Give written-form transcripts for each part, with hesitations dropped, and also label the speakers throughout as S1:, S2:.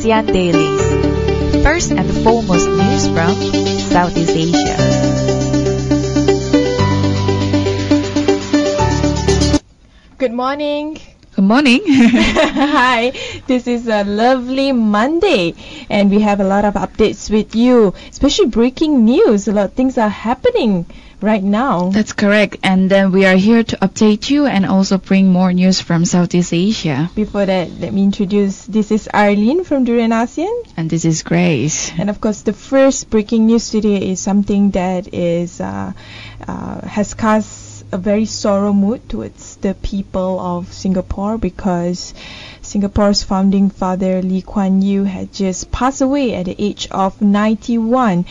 S1: ASEAN Dailies. First and foremost news from Southeast Asia.
S2: Good morning.
S3: Good morning.
S2: Hi, this is a lovely Monday and we have a lot of updates with you, especially breaking news. A lot of things are happening right now.
S3: That's correct. And then we are here to update you and also bring more news from Southeast Asia.
S2: Before that, let me introduce, this is Arlene from Durian ASEAN.
S3: And this is Grace.
S2: And of course, the first breaking news today is something that is has cast a very sorrow mood towards the people of Singapore, because Singapore's founding father Lee Kuan Yew had just passed away at the age of 91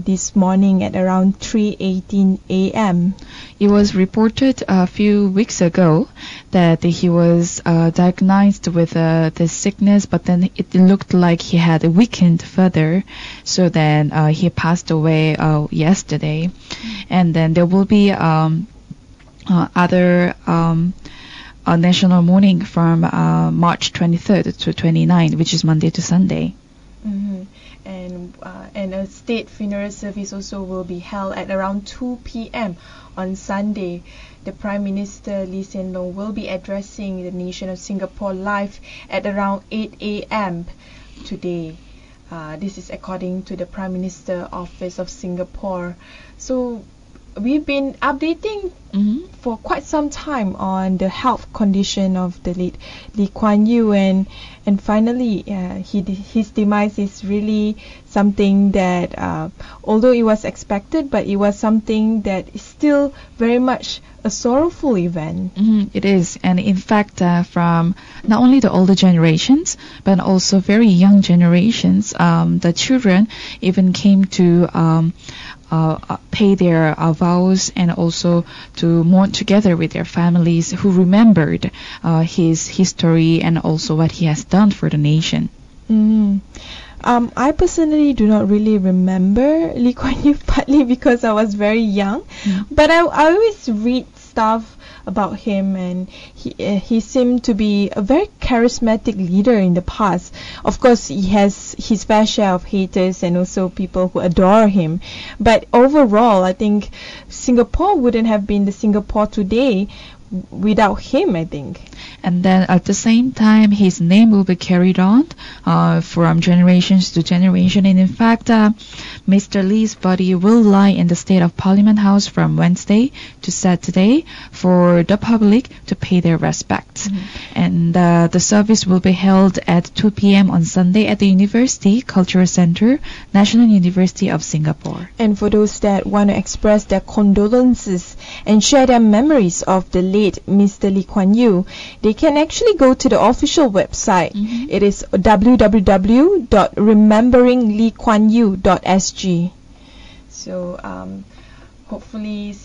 S2: this morning at around 3:18 a.m.
S3: It was reported a few weeks ago that he was diagnosed with the sickness, but then it looked like he had weakened further. So then he passed away yesterday. And then there will be other national mourning from March 23rd to 29th, which is Monday to Sunday.
S2: Mm-hmm. And a state funeral service also will be held at around 2 p.m. on Sunday. The Prime Minister Lee Hsien Loong will be addressing the nation of Singapore live at around 8 a.m. today. This is according to the Prime Minister Office of Singapore. So we've been updating for quite some time on the health condition of the late Lee Kuan Yew, and finally his demise is really something that although it was expected, but it was something that is still very much a sorrowful event.
S3: It is, and in fact from not only the older generations but also very young generations, the children even came to pay their vows and also to mourn together with their families who remembered his history and also what he has done for the nation.
S2: I personally do not really remember Lee Kuan Yew, partly because I was very young, but I always read stuff about him, and he seemed to be a very charismatic leader in the past. Of course, he has his fair share of haters and also people who adore him, but overall I think Singapore wouldn't have been the Singapore today without him, I think.
S3: And then at the same time, his name will be carried on from generations to generation. And in fact, Mr. Lee's body will lie in the State of Parliament House from Wednesday to Saturday for the public to pay their respects. And the service will be held at 2 p.m. on Sunday at the University Cultural Center, National University of Singapore.
S2: And for those that want to express their condolences and share their memories of the late Mr. Lee Kuan Yew, they can actually go to the official website. It is www.rememberingleekuanyew.sg. So hopefully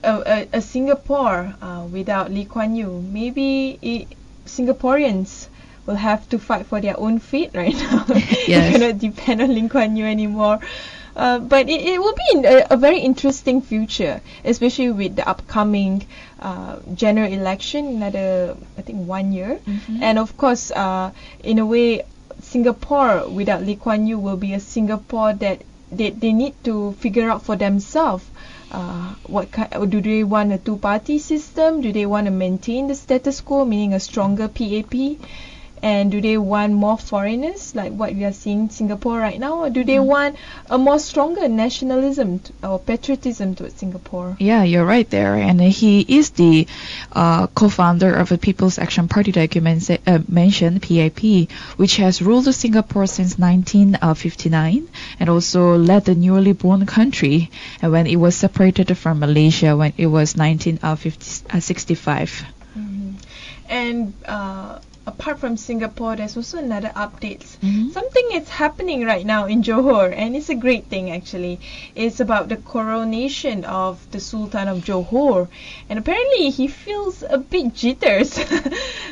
S2: a Singapore without Lee Kuan Yew, maybe Singaporeans will have to fight for their own fate right now.
S3: Yes.
S2: They cannot depend on Lee Kuan Yew anymore. But it will be a very interesting future, especially with the upcoming general election in another, I think, 1 year. And of course, in a way, Singapore without Lee Kuan Yew will be a Singapore that they need to figure out for themselves. Do they want a two-party system? Do they want to maintain the status quo, meaning a stronger PAP? And do they want more foreigners like what we are seeing in Singapore right now? Or do they want a more stronger nationalism or patriotism towards Singapore?
S3: Yeah, you're right there. And he is the co-founder of the People's Action Party that you mentioned, PAP, which has ruled Singapore since 1959 and also led the newly born country when it was separated from Malaysia when it was 1965.
S2: And apart from Singapore, there's also another update. Something is happening right now in Johor, and it's a great thing actually. It's about the coronation of the Sultan of Johor, and apparently he feels a bit jitters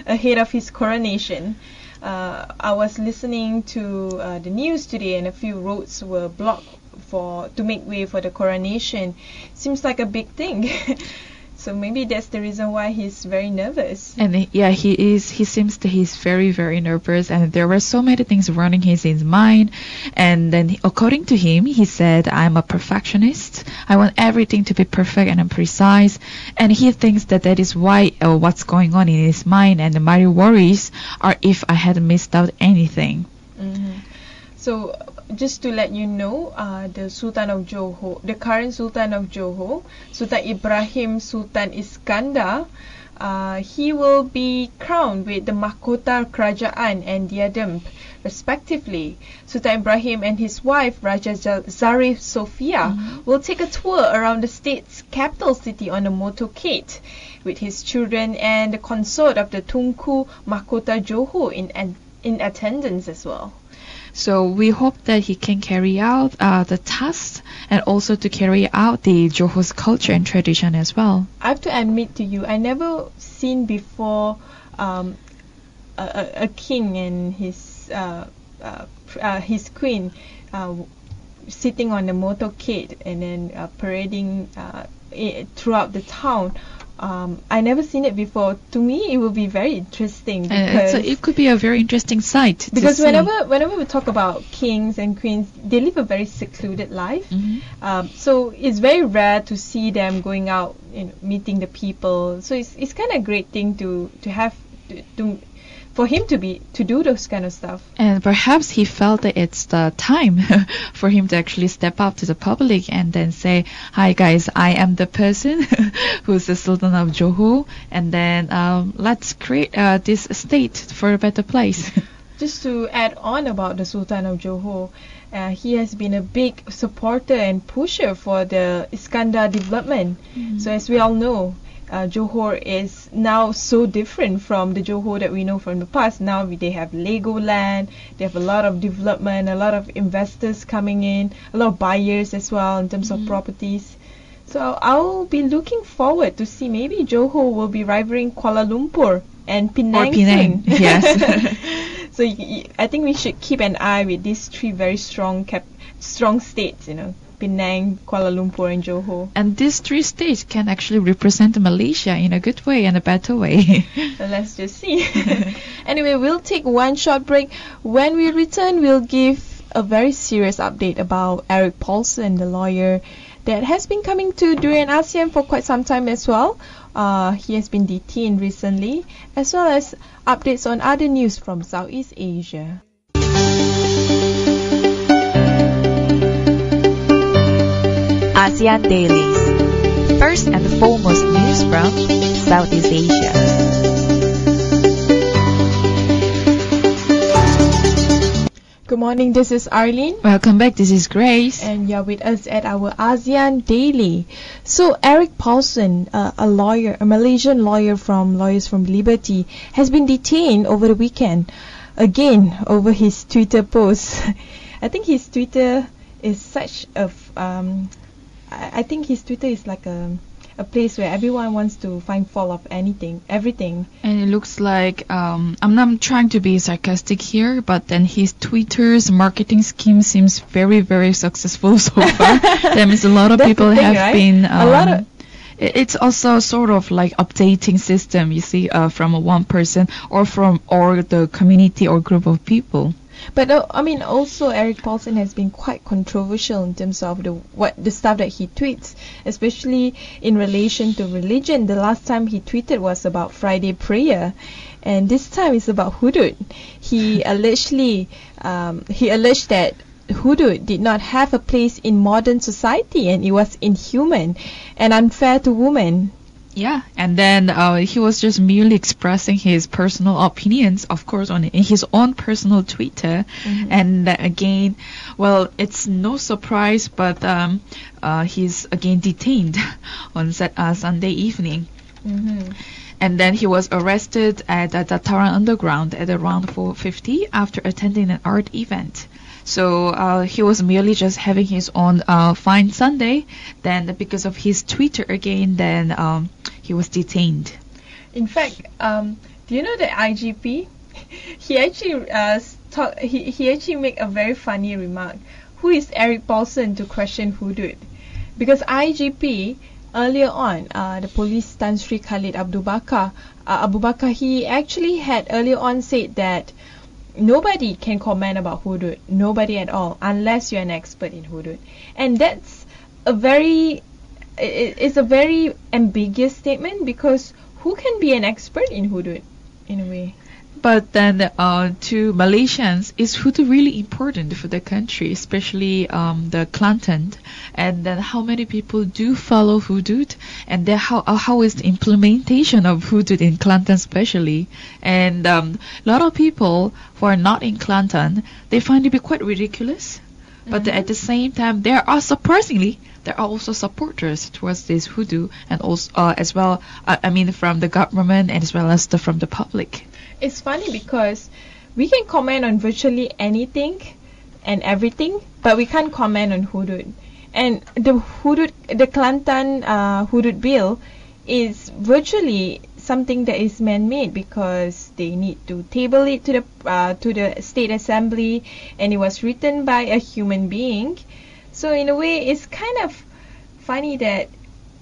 S2: ahead of his coronation. I was listening to the news today, and a few roads were blocked to make way for the coronation. Seems like a big thing. So maybe that's the reason why he's very nervous.
S3: And he is. He seems that he's very, very nervous, and there were so many things running in his mind. And then, according to him, he said, "I'm a perfectionist. I want everything to be perfect and precise." And he thinks that is why what's going on in his mind. And my worries are if I had missed out anything.
S2: Mm-hmm. So, just to let you know, the Sultan of Johor, the current Sultan of Johor, Sultan Ibrahim Sultan Iskandar, he will be crowned with the Mahkota Kerajaan and Diadem, respectively. Sultan Ibrahim and his wife, Raja Zarif Sofia, will take a tour around the state's capital city on a motorcade with his children and the consort of the Tunku Mahkota Johor in attendance as well.
S3: So we hope that he can carry out the task and also to carry out the Johor's culture and tradition as well.
S2: I have to admit to you, I never seen before a king and his queen sitting on the motorcade and then parading throughout the town. I never seen it before. To me, it will be very interesting because
S3: it could be a very interesting sight.
S2: Because whenever we talk about kings and queens, they live a very secluded life. So it's very rare to see them going out, meeting the people. So it's kind of a great thing to have for him to do those kind of stuff.
S3: And perhaps he felt that it's the time for him to actually step up to the public and then say, "Hi guys, I am the person who's the Sultan of Johor, and then let's create this state for a better place."
S2: Just to add on about the Sultan of Johor, he has been a big supporter and pusher for the Iskandar development. So as we all know, Johor is now so different from the Johor that we know from the past. Now they have Legoland, they have a lot of development, a lot of investors coming in, a lot of buyers as well in terms of properties. So I'll be looking forward to see maybe Johor will be rivaling Kuala Lumpur and Penang.
S3: Penang, yes.
S2: So I think we should keep an eye with these three very strong states, Penang, Kuala Lumpur and Johor.
S3: And these three states can actually represent Malaysia in a good way and a better way.
S2: So let's just see. Anyway, we'll take one short break. When we return, we'll give a very serious update about Eric Paulson, the lawyer that has been coming to Durian ASEAN for quite some time as well. He has been detained recently, as well as updates on other news from Southeast Asia.
S1: ASEAN Dailies. First and foremost news from Southeast Asia.
S2: Good morning, this is Arlene.
S3: Welcome back, this is Grace.
S2: And you're with us at our ASEAN Daily. So Eric Paulson, a Malaysian lawyer from Lawyers from Liberty, has been detained over the weekend, again over his Twitter post. I think his Twitter is such a I think his Twitter is like a place where everyone wants to find fault of everything. And
S3: it looks like, I'm not trying to be sarcastic here, but then his Twitter's marketing scheme seems very, very successful so far. That means a lot of people have been... It's also sort of like updating system, you see, from one person or the community or group of people.
S2: But also Eric Paulson has been quite controversial in terms of the stuff that he tweets, especially in relation to religion. The last time he tweeted was about Friday prayer, and this time it's about hudud. He alleged that hudud did not have a place in modern society, and it was inhuman and unfair to women.
S3: Yeah, and then he was just merely expressing his personal opinions, of course, in his own personal Twitter. And again, well, it's no surprise, but he's again detained on Sunday evening. And then he was arrested at the Dataran Underground at around 4:50 after attending an art event. So he was merely just having his own fine Sunday. Then because of his Twitter again, then he was detained.
S2: In fact, do you know that IGP? He actually he actually made a very funny remark. Who is Eric Paulson to question hudud? Because IGP earlier on, the police Tan Sri Khalid Abu Bakar, he actually had earlier on said that nobody can comment about hudud, nobody at all, unless you're an expert in hudud. And that's it's a very ambiguous statement, because who can be an expert in hudud in a way?
S3: But then to Malaysians, is hudud really important for the country, especially the Kelantan? And then how many people do follow hudud? And then how is the implementation of hudud in Kelantan especially? And a lot of people who are not in Kelantan, they find it be quite ridiculous. But at the same time, there are also supporters towards this hudud, and also as well, from the government and as well as from the public.
S2: It's funny because we can comment on virtually anything and everything, but we can't comment on hudud. And the Kelantan hudud bill is virtually something that is man-made, because they need to table it to the state assembly, and it was written by a human being. So in a way, it's kind of funny that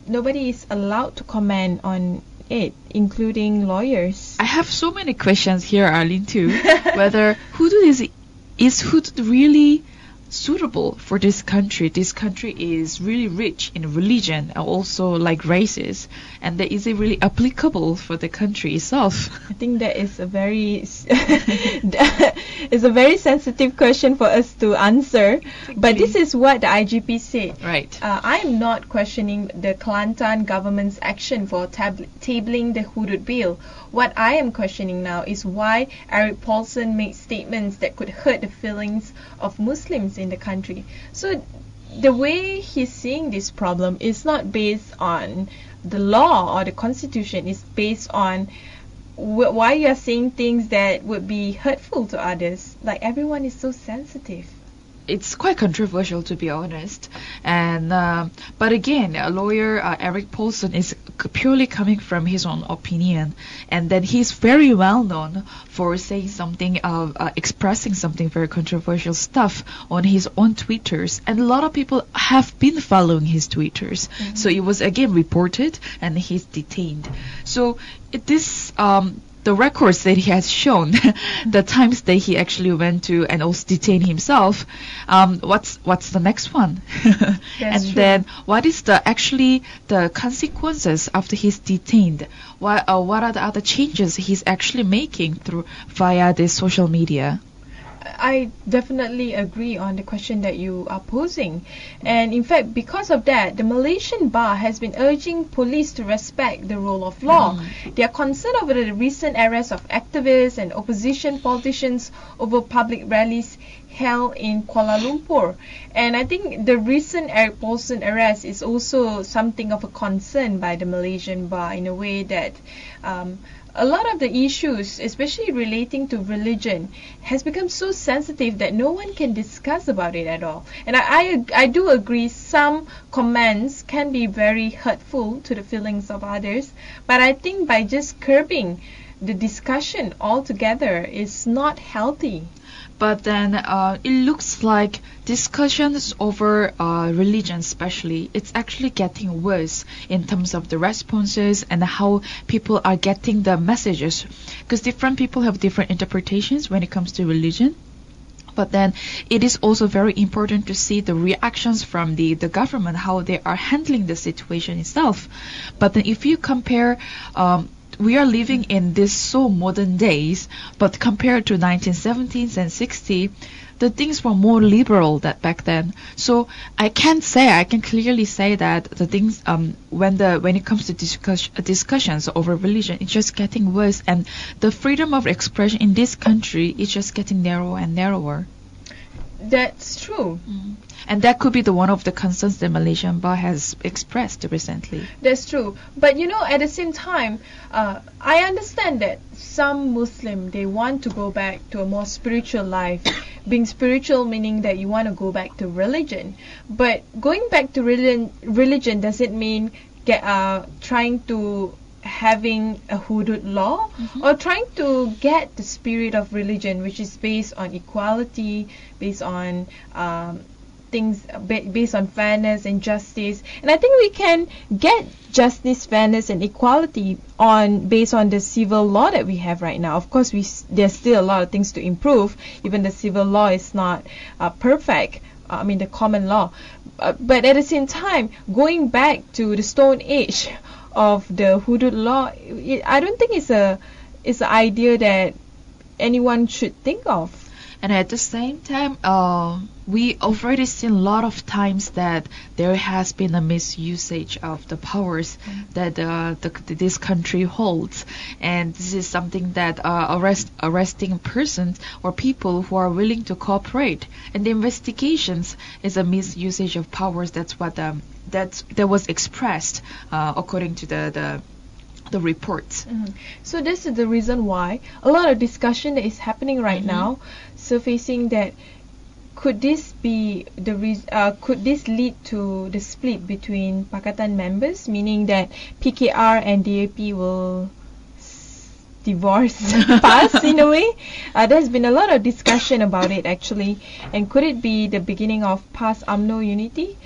S2: nobody is allowed to comment on it, including lawyers.
S3: I have so many questions here, Arlene, too. Whether hudud is hudud really suitable for this country? This country is really rich in religion and also like races, and is it really applicable for the country itself?
S2: I think that is a very it's a very sensitive question for us to answer. But this is what the IGP said.
S3: Right.
S2: I am not questioning the Kelantan government's action for tabling the hudud bill. What I am questioning now is why Eric Paulson made statements that could hurt the feelings of Muslims in the country. So the way he's seeing this problem is not based on the law or the constitution. It's based on why you're saying things that would be hurtful to others. Like, everyone is so sensitive.
S3: It's quite controversial, to be honest. And but again, a lawyer, Eric Paulson, is purely coming from his own opinion, and then he's very well known for saying something, expressing something very controversial stuff on his own Twitters, and a lot of people have been following his Twitters. So it was again reported, and he's detained. So the records that he has shown, the times that he actually went to and also detained himself, what's the next one? And
S2: true.
S3: Then what is the consequences after he's detained? What are the other changes he's actually making via this social media?
S2: I definitely agree on the question that you are posing. And in fact, because of that, the Malaysian Bar has been urging police to respect the rule of law. They are concerned over the recent arrests of activists and opposition politicians over public rallies held in Kuala Lumpur. And I think the recent Eric Paulson arrest is also something of a concern by the Malaysian Bar, in a way that a lot of the issues, especially relating to religion, has become so sensitive that no one can discuss about it at all. And I do agree some comments can be very hurtful to the feelings of others, but I think by just curbing the discussion altogether is not healthy.
S3: But then it looks like discussions over religion especially, it's actually getting worse in terms of the responses and how people are getting the messages. Because different people have different interpretations when it comes to religion. But then it is also very important to see the reactions from the government, how they are handling the situation itself. But then if you compare we are living in this so modern days, but compared to 1970s and 60s, the things were more liberal that back then. So I can clearly say that the things when it comes to discussions over religion, it's just getting worse, and the freedom of expression in this country is just getting narrower and narrower.
S2: That's true.
S3: And that could be one of the concerns the Malaysian Bar has expressed recently.
S2: That's true. But at the same time, I understand that some Muslim, they want to go back to a more spiritual life. Being spiritual meaning that you want to go back to religion. But going back to religion doesn't mean trying to having a hudud law, or trying to get the spirit of religion, which is based on equality, based on things based on fairness and justice. And I think we can get justice, fairness, and equality based on the civil law that we have right now. Of course, there's still a lot of things to improve. Even the civil law is not perfect. I mean, the common law. But at the same time, going back to the Stone Age of the hudud law, I don't think it's an idea that anyone should think of.
S3: And at the same time, we already seen a lot of times that there has been a misusage of the powers that this country holds, and this is something that arresting persons or people who are willing to cooperate, and the investigations is a misusage of powers. That's what that was expressed according to the reports.
S2: So this is the reason why a lot of discussion that is happening right now, surfacing that could this lead to the split between Pakatan members, meaning that PKR and DAP will divorce PAS in a way. There's been a lot of discussion about it actually, and could it be the beginning of PAS UMNO unity?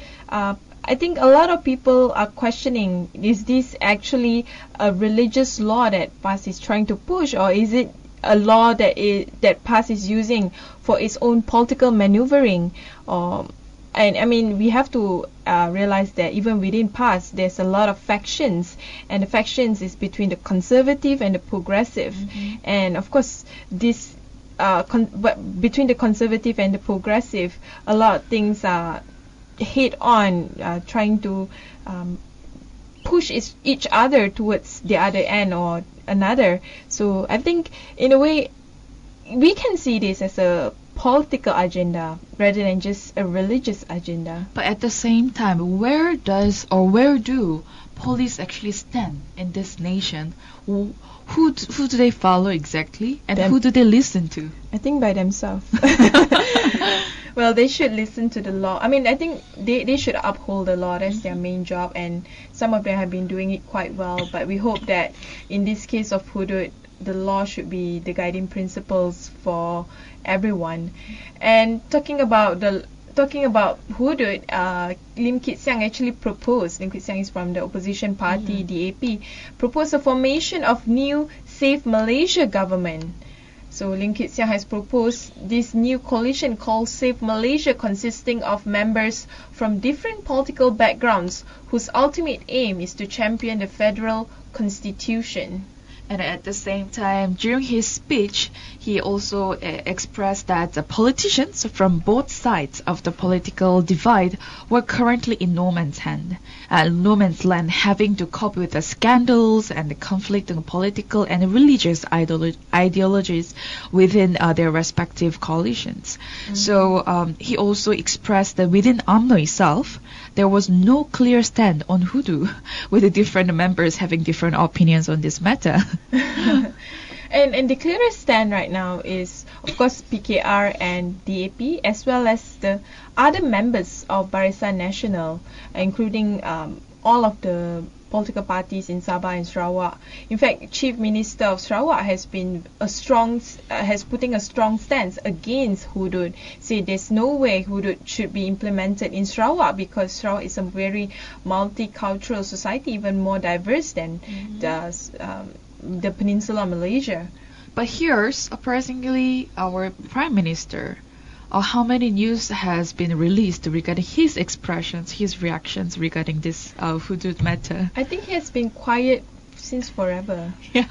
S2: I think a lot of people are questioning, is this actually a religious law that PAS is trying to push, or is it a law that PAS is using for its own political maneuvering? And I mean, we have to realize that even within PAS, there's a lot of factions, and the factions is between the conservative and the progressive. And of course, this but between the conservative and the progressive, a lot of things are head on trying to push each other towards the other end or another. So I think in a way we can see this as a political agenda rather than just a religious agenda.
S3: But at the same time, where do police actually stand in this nation? Who do they follow exactly, and who do they listen to?
S2: I think by themselves. Well, they should listen to the law. I mean, I think they should uphold the law. That's their main job, and some of them have been doing it quite well. But we hope that in this case of hudud, the law should be the guiding principles for everyone. And talking about hudud, Lim Kit Siang actually proposed. Lim Kit Siang is from the opposition party, DAP, proposed a formation of new Save Malaysia government. So Lim Kit Siang has proposed this new coalition called Save Malaysia, consisting of members from different political backgrounds whose ultimate aim is to champion the federal constitution.
S3: And at the same time, during his speech, he also expressed that the politicians from both sides of the political divide were currently in no man's land, having to cope with the scandals and the conflict in political and religious ideologies within their respective coalitions. So he also expressed that within UMNO itself, there was no clear stand on hudud, with the different members having different opinions on this matter.
S2: And the clearest stand right now is, of course, PKR and DAP, as well as the other members of Barisan Nasional, including all of the political parties in Sabah and Sarawak. In fact, Chief Minister of Sarawak has putting a strong stance against hudud. Say there's no way hudud should be implemented in Sarawak, because Sarawak is a very multicultural society, even more diverse than the Peninsula Malaysia.
S3: But here's surprisingly our Prime Minister. How many news has been released regarding his expressions, his reactions regarding this hudud matter?
S2: I think he has been quiet since forever.
S3: Yeah.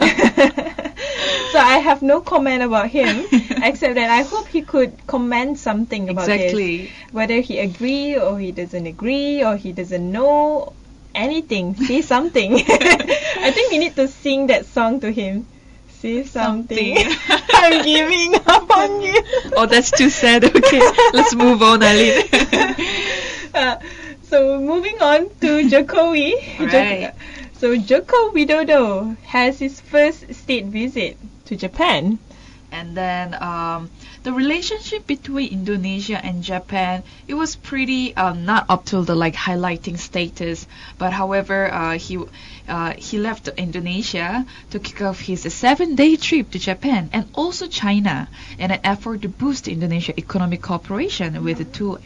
S2: So I have no comment about him, except that I hope he could comment something about this. Whether he agree or he doesn't agree or he doesn't know anything, say something. I think we need to sing that song to him. Say something. I'm giving up on you.
S3: Oh, that's too sad. Okay, let's move on, Arlene.
S2: So moving on to Jokowi.
S3: Right.
S2: So Joko Widodo has his first state visit to Japan.
S3: And then the relationship between Indonesia and Japan, it was pretty not up to the like highlighting status, but however he left Indonesia to kick off his 7-day trip to Japan and also China in an effort to boost Indonesia economic cooperation with the two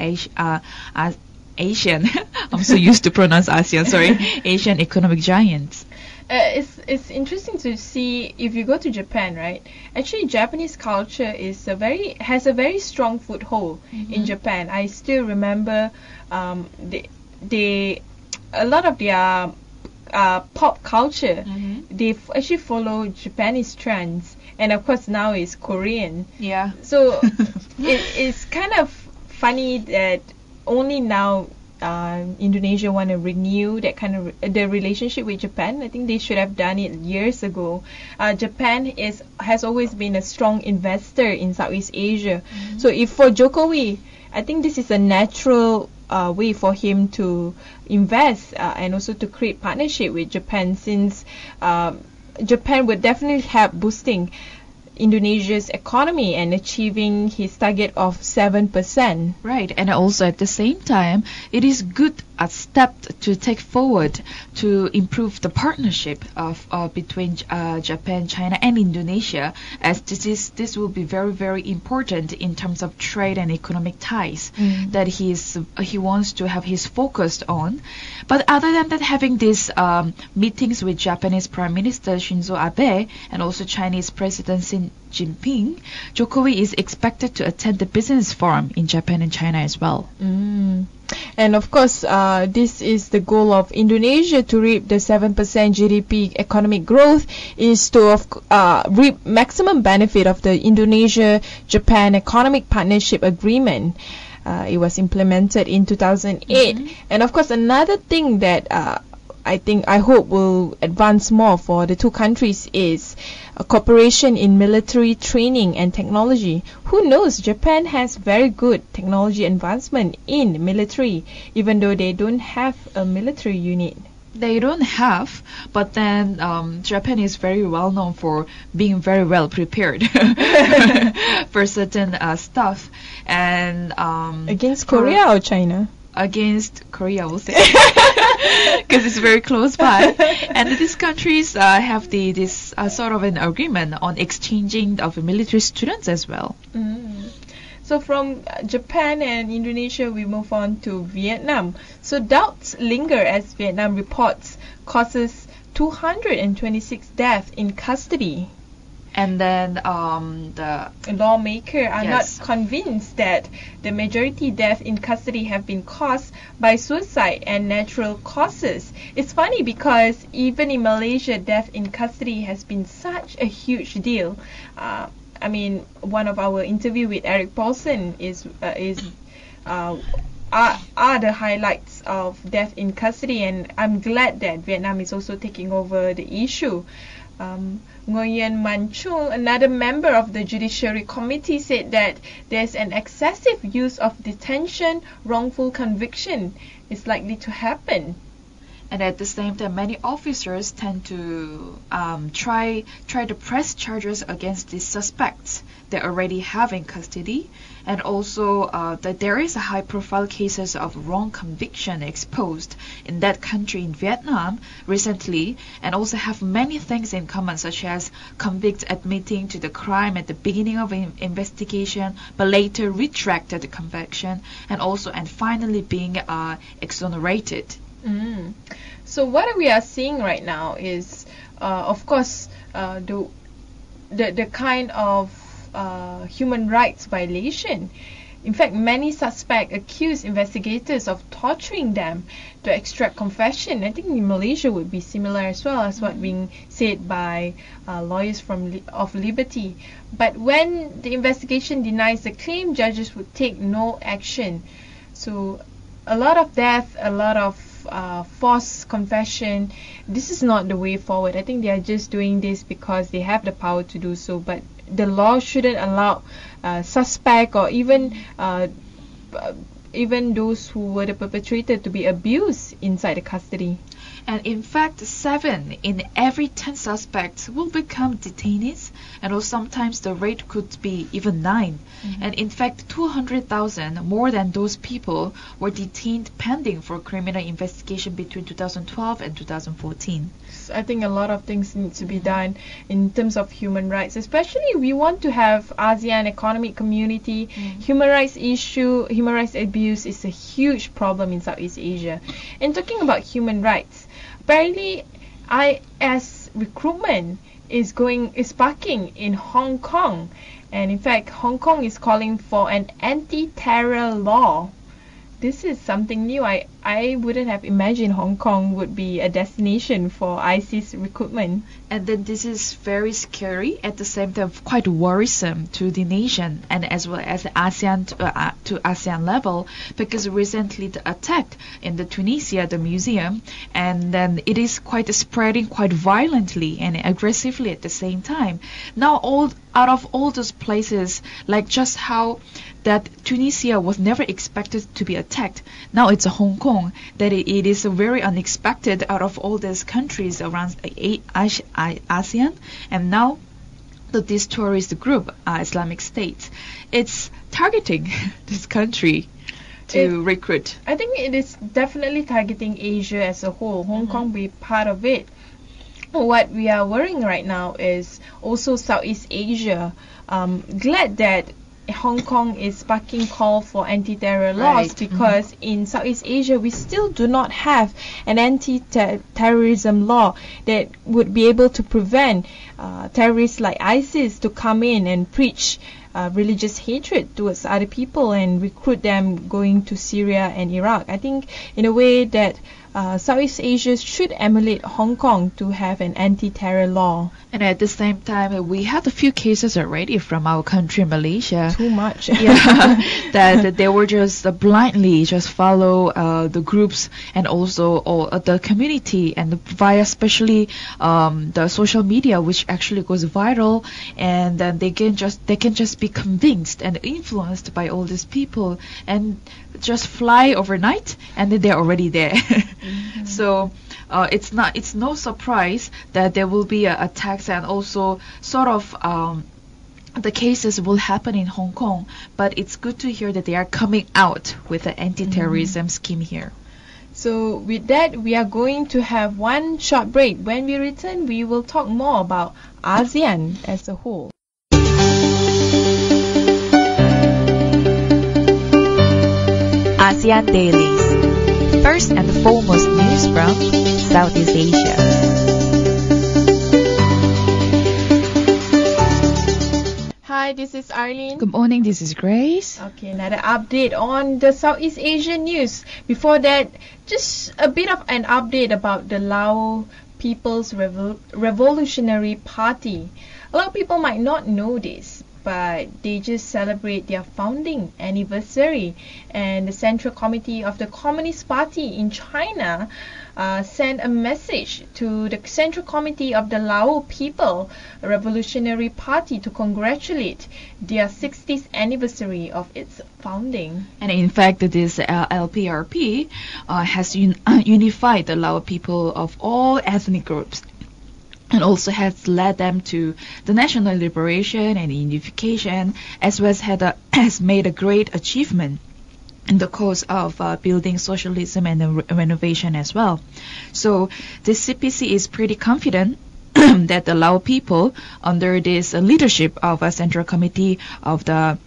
S3: Asian I'm so used to pronounce ASEAN, sorry, Asian economic giants.
S2: It's interesting to see if you go to Japan, right? Actually, Japanese culture has a very strong foothold in Japan. I still remember they a lot of their pop culture. They actually follow Japanese trends, and of course now it's Korean.
S3: Yeah.
S2: So it's kind of funny that only now Indonesia want to renew that kind of the relationship with Japan. I think they should have done it years ago. Japan has always been a strong investor in Southeast Asia. So if for Jokowi, I think this is a natural way for him to invest and also to create partnership with Japan, since Japan would definitely help boosting Indonesia's economy and achieving his target of 7%.
S3: Right, and also at the same time, it is good a step to take forward to improve the partnership of between Japan, China, and Indonesia, as this will be very, very important in terms of trade and economic ties that he wants to have his focus on. But other than that, having these meetings with Japanese Prime Minister Shinzo Abe and also Chinese President Xi Jinping, Jokowi is expected to attend the business forum in Japan and China as well.
S2: And of course, this is the goal of Indonesia to reap the 7% GDP economic growth, is to reap maximum benefit of the Indonesia-Japan Economic Partnership Agreement. It was implemented in 2008. And of course, another thing that I hope will advance more for the two countries is cooperation in military training and technology. Who knows, Japan has very good technology advancement in military, even though they don't have a military unit.
S3: They don't have, but then Japan is very well known for being very well prepared for certain stuff. And
S2: against Korea or China?
S3: Against Korea, we'll say, because it's very close by. And these countries have this sort of an agreement on exchanging of military students as well.
S2: So from Japan and Indonesia, we move on to Vietnam. So doubts linger as Vietnam reports causes 226 deaths in custody.
S3: And then the
S2: lawmakers are not convinced that the majority deaths in custody have been caused by suicide and natural causes. It's funny because even in Malaysia, death in custody has been such a huge deal. I mean, one of our interview with Eric Paulson are the highlights of death in custody, and I'm glad that Vietnam is also taking over the issue. Nguyen Man Chung, another member of the Judiciary Committee, said that there's an excessive use of detention, wrongful conviction is likely to happen.
S3: And at the same time, many officers tend to try to press charges against the suspects they already have in custody, and also that there is a high-profile cases of wrong conviction exposed in that country, in Vietnam, recently, and also have many things in common, such as convicts admitting to the crime at the beginning of an investigation, but later retracted the conviction, and finally being exonerated.
S2: So what we are seeing right now is, of course, the kind of human rights violation. In fact, many suspects accuse investigators of torturing them to extract confession. I think in Malaysia would be similar as well, as what being said by lawyers of Liberty. But when the investigation denies the claim, judges would take no action. So a lot of death, a lot of forced confession, this is not the way forward. I think they are just doing this because they have the power to do so, but the law shouldn't allow suspect or even those who were the perpetrator to be abused inside the custody.
S3: And in fact, 7 in every 10 suspects will become detainees, and also sometimes the rate could be even 9. And in fact, 200,000 more than those people were detained pending for criminal investigation between 2012 and 2014.
S2: I think a lot of things need to be done in terms of human rights, especially we want to have ASEAN economic community. Human rights abuse is a huge problem in Southeast Asia. And talking about human rights, apparently IS recruitment is sparking in Hong Kong, and in fact Hong Kong is calling for an anti-terror law. This is something new. I wouldn't have imagined Hong Kong would be a destination for ISIS recruitment.
S3: And then this is very scary, at the same time quite worrisome to the nation and as well as the ASEAN to ASEAN level, because recently the attack in the Tunisia, the museum, and then it is quite spreading quite violently and aggressively at the same time. Now out of all those places, like just how that Tunisia was never expected to be attacked, now it's a Hong Kong, that it is very unexpected out of all these countries around ASEAN, and now this terrorist group, Islamic State, it's targeting this country to recruit.
S2: I think it is definitely targeting Asia as a whole. Hong Kong be part of it. What we are worrying right now is also Southeast Asia. Glad that Hong Kong is sparking call for anti-terror laws, because in Southeast Asia we still do not have an anti-terrorism law that would be able to prevent terrorists like ISIS to come in and preach religious hatred towards other people and recruit them going to Syria and Iraq. I think in a way that Southeast Asia should emulate Hong Kong to have an anti-terror law.
S3: And at the same time, we had a few cases already from our country, Malaysia.
S2: Too much.
S3: Yeah, that they were just blindly just follow the groups and also the community, and via especially the social media, which actually goes viral, and then they can just be convinced and influenced by all these people and just fly overnight, and then they're already there. So it's no surprise that there will be attacks, and also sort of the cases will happen in Hong Kong, but it's good to hear that they are coming out with an anti-terrorism scheme here.
S2: So with that, we are going to have one short break. When we return, we will talk more about ASEAN as a whole.
S1: ASEAN Dailies. First and foremost news from Southeast Asia.
S2: Hi, this is Arlene.
S3: Good morning, this is Grace.
S2: Okay, another update on the Southeast Asian news. Before that, just a bit of an update about the Lao People's Revolutionary Party. A lot of people might not know this, but they just celebrate their founding anniversary, and the Central Committee of the Communist Party in China sent a message to the Central Committee of the Lao People Revolutionary Party to congratulate their 60th anniversary of its founding.
S3: And in fact, this LPRP has unified the Lao people of all ethnic groups, and also has led them to the national liberation and unification, as well as has made a great achievement in the cause of building socialism and renovation as well. So the CPC is pretty confident that the Lao people, under this leadership of a Central Committee of the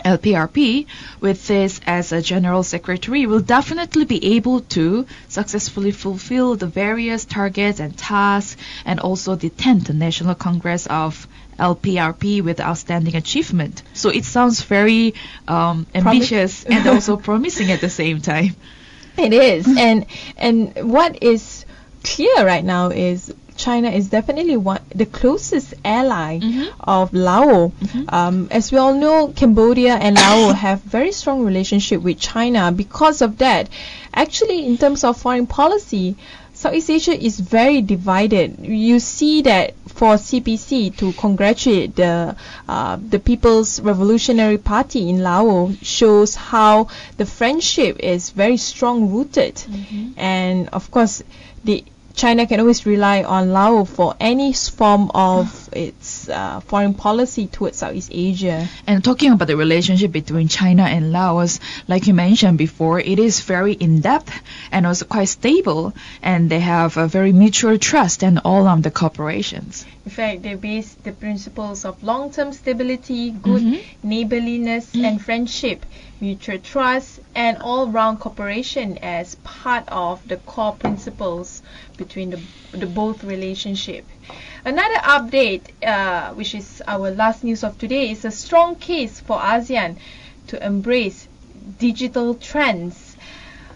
S3: LPRP, with this as a general secretary, will definitely be able to successfully fulfill the various targets and tasks, and also the 10th National Congress of LPRP with outstanding achievement. So it sounds very ambitious and also promising at the same time.
S2: It is. And what is clear right now is China is definitely the closest ally of Laos. As we all know, Cambodia and Laos have very strong relationship with China. Because of that, actually in terms of foreign policy, Southeast Asia is very divided. You see that for CPC to congratulate the People's Revolutionary Party in Laos shows how the friendship is very strong rooted, and of course China can always rely on Laos for any form of its foreign policy towards Southeast Asia.
S3: And talking about the relationship between China and Laos, like you mentioned before, it is very in-depth and also quite stable, and they have a very mutual trust and all of the cooperations.
S2: In fact, they base the principles of long-term stability, good neighborliness and friendship, mutual trust, and all-round cooperation as part of the core principles between the both relationship. Another update, which is our last news of today, is a strong case for ASEAN to embrace digital trends.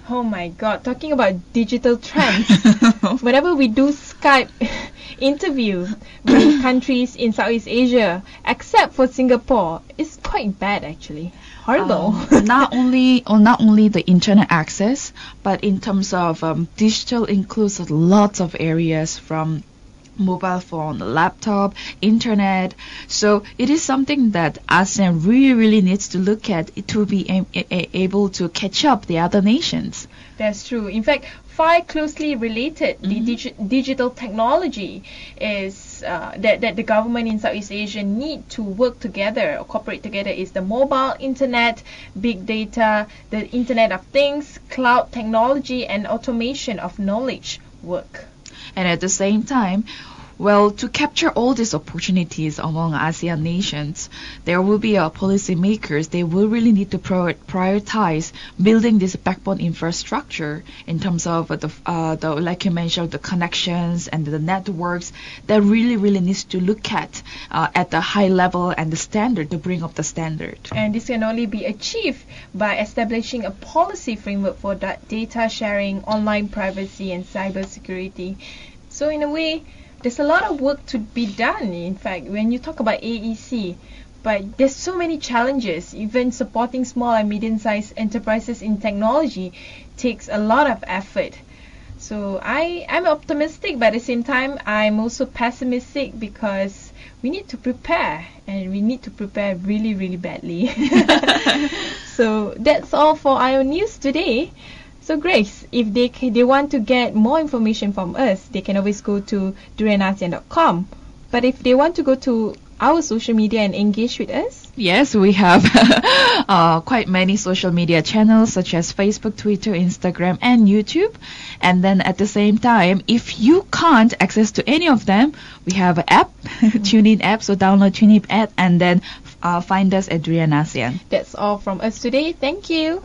S2: Oh my God, talking about digital trends. Whenever we do Skype interview with countries in Southeast Asia, except for Singapore, it's quite bad actually. Horrible.
S3: Not only the internet access, but in terms of digital includes lots of areas from mobile phone, laptop, internet. So it is something that ASEAN really needs to look at to be able to catch up the other nations.
S2: That's true. In fact, 5 closely related digital technology is that the government in Southeast Asia need to work together or cooperate together is the mobile internet, big data, the Internet of Things, cloud technology, and automation of knowledge work.
S3: And at the same time, well, to capture all these opportunities among ASEAN nations, there will be policymakers. They will really need to prioritize building this backbone infrastructure in terms of the like you mentioned, the connections and the networks. That really needs to look at the high level and the standard to bring up the standard.
S2: And this can only be achieved by establishing a policy framework for data sharing, online privacy, and cyber security. So in a way, there's a lot of work to be done, in fact, when you talk about AEC. But there's so many challenges. Even supporting small and medium-sized enterprises in technology takes a lot of effort. So I'm optimistic, but at the same time, I'm also pessimistic because we need to prepare, and we need to prepare really badly. So that's all for our news today. So Grace, if they want to get more information from us, they can always go to durianasian.com. But if they want to go to our social media and engage with us?
S3: Yes, we have quite many social media channels such as Facebook, Twitter, Instagram, and YouTube. And then at the same time, if you can't access to any of them, we have an app, TuneIn app. So download TuneIn app and then find us at Durian ASEAN.
S2: That's all from us today. Thank you.